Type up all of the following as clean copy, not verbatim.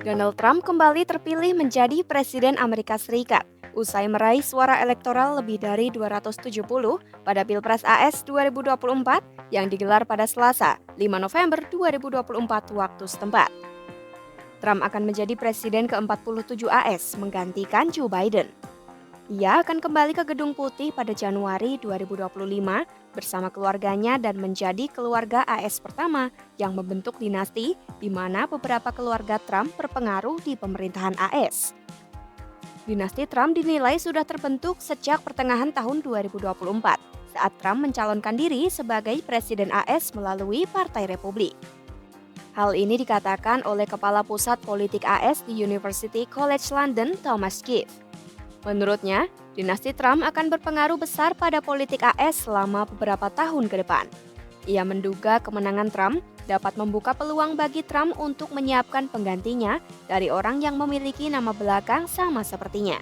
Donald Trump kembali terpilih menjadi Presiden Amerika Serikat usai meraih suara elektoral lebih dari 270 pada Pilpres AS 2024 yang digelar pada Selasa, 5 November 2024 waktu setempat. Trump akan menjadi Presiden ke-47 AS menggantikan Joe Biden. Ia akan kembali ke Gedung Putih pada Januari 2025 bersama keluarganya dan menjadi keluarga AS pertama yang membentuk dinasti di mana beberapa keluarga Trump berpengaruh di pemerintahan AS. Dinasti Trump dinilai sudah terbentuk sejak pertengahan tahun 2024 saat Trump mencalonkan diri sebagai Presiden AS melalui Partai Republik. Hal ini dikatakan oleh Kepala Pusat Politik AS di University College London, Thomas Keefe. Menurutnya, dinasti Trump akan berpengaruh besar pada politik AS selama beberapa tahun ke depan. Ia menduga kemenangan Trump dapat membuka peluang bagi Trump untuk menyiapkan penggantinya dari orang yang memiliki nama belakang sama sepertinya.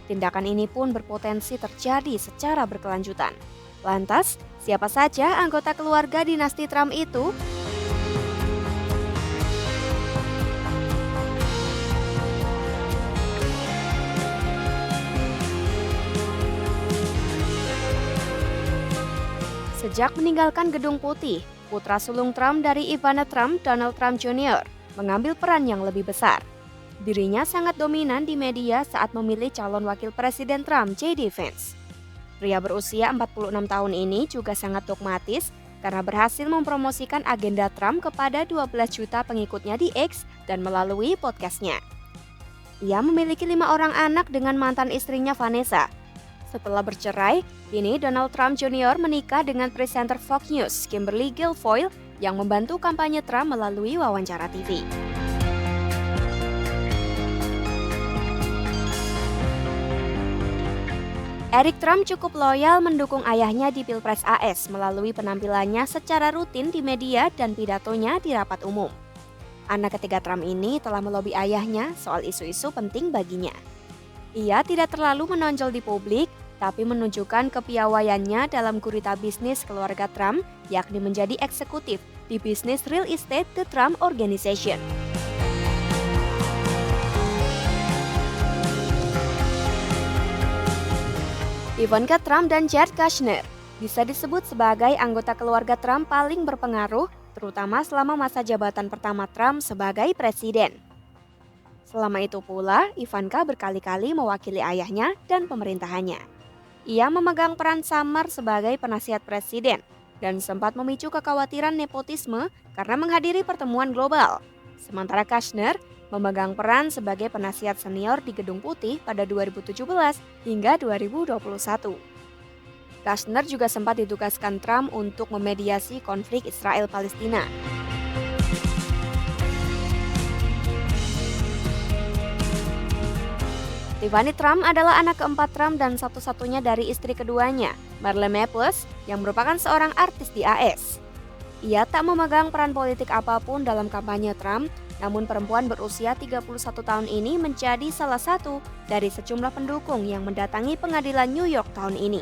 Tindakan ini pun berpotensi terjadi secara berkelanjutan. Lantas, siapa saja anggota keluarga dinasti Trump itu? Sejak meninggalkan Gedung Putih, putra sulung Trump dari Ivana Trump, Donald Trump Jr., mengambil peran yang lebih besar. Dirinya sangat dominan di media saat memilih calon wakil presiden Trump, J.D. Vance. Pria berusia 46 tahun ini juga sangat dogmatis karena berhasil mempromosikan agenda Trump kepada 12 juta pengikutnya di X dan melalui podcastnya. Ia memiliki 5 orang anak dengan mantan istrinya Vanessa. Setelah bercerai, kini Donald Trump Jr. menikah dengan presenter Fox News, Kimberly Guilfoyle, yang membantu kampanye Trump melalui wawancara TV. Eric Trump cukup loyal mendukung ayahnya di Pilpres AS melalui penampilannya secara rutin di media dan pidatonya di rapat umum. Anak ketiga Trump ini telah melobi ayahnya soal isu-isu penting baginya. Ia tidak terlalu menonjol di publik, tapi menunjukkan kepiawaiannya dalam gurita bisnis keluarga Trump, yakni menjadi eksekutif di bisnis real estate The Trump Organization. Ivanka Trump dan Jared Kushner bisa disebut sebagai anggota keluarga Trump paling berpengaruh, terutama selama masa jabatan pertama Trump sebagai presiden. Selama itu pula, Ivanka berkali-kali mewakili ayahnya dan pemerintahannya. Ia memegang peran samar sebagai penasihat presiden dan sempat memicu kekhawatiran nepotisme karena menghadiri pertemuan global. Sementara Kushner memegang peran sebagai penasihat senior di Gedung Putih pada 2017 hingga 2021. Kushner juga sempat ditugaskan Trump untuk memediasi konflik Israel-Palestina. Tiffany Trump adalah anak keempat Trump dan satu-satunya dari istri keduanya, Marlene Maples, yang merupakan seorang artis di AS. Ia tak memegang peran politik apapun dalam kampanye Trump, namun perempuan berusia 31 tahun ini menjadi salah satu dari sejumlah pendukung yang mendatangi pengadilan New York tahun ini.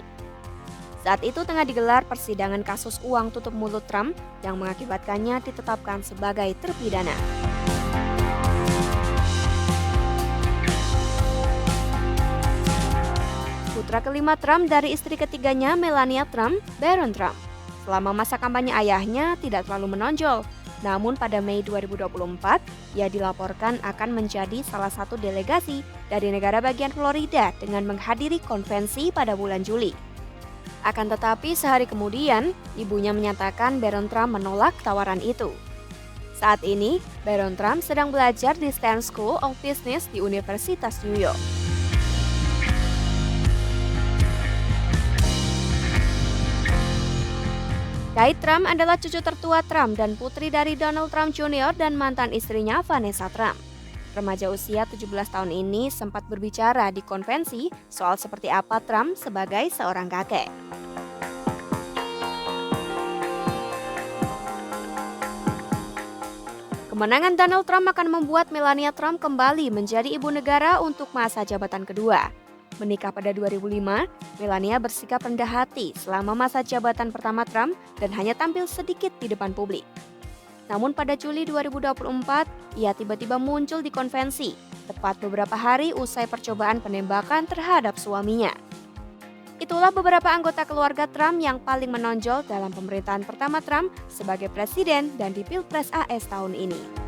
Saat itu tengah digelar persidangan kasus uang tutup mulut Trump yang mengakibatkannya ditetapkan sebagai terpidana. Putra kelima Trump dari istri ketiganya, Melania Trump, Barron Trump. Selama masa kampanye ayahnya tidak terlalu menonjol, namun pada Mei 2024, ia dilaporkan akan menjadi salah satu delegasi dari negara bagian Florida dengan menghadiri konvensi pada bulan Juli. Akan tetapi sehari kemudian, ibunya menyatakan Barron Trump menolak tawaran itu. Saat ini, Barron Trump sedang belajar di Stern School of Business di Universitas New York. Kate Trump adalah cucu tertua Trump dan putri dari Donald Trump Jr. dan mantan istrinya Vanessa Trump. Remaja usia 17 tahun ini sempat berbicara di konvensi soal seperti apa Trump sebagai seorang kakek. Kemenangan Donald Trump akan membuat Melania Trump kembali menjadi ibu negara untuk masa jabatan kedua. Menikah pada 2005, Melania bersikap rendah hati selama masa jabatan pertama Trump dan hanya tampil sedikit di depan publik. Namun pada Juli 2024, ia tiba-tiba muncul di konvensi, tepat beberapa hari usai percobaan penembakan terhadap suaminya. Itulah beberapa anggota keluarga Trump yang paling menonjol dalam pemerintahan pertama Trump sebagai presiden dan di Pilpres AS tahun ini.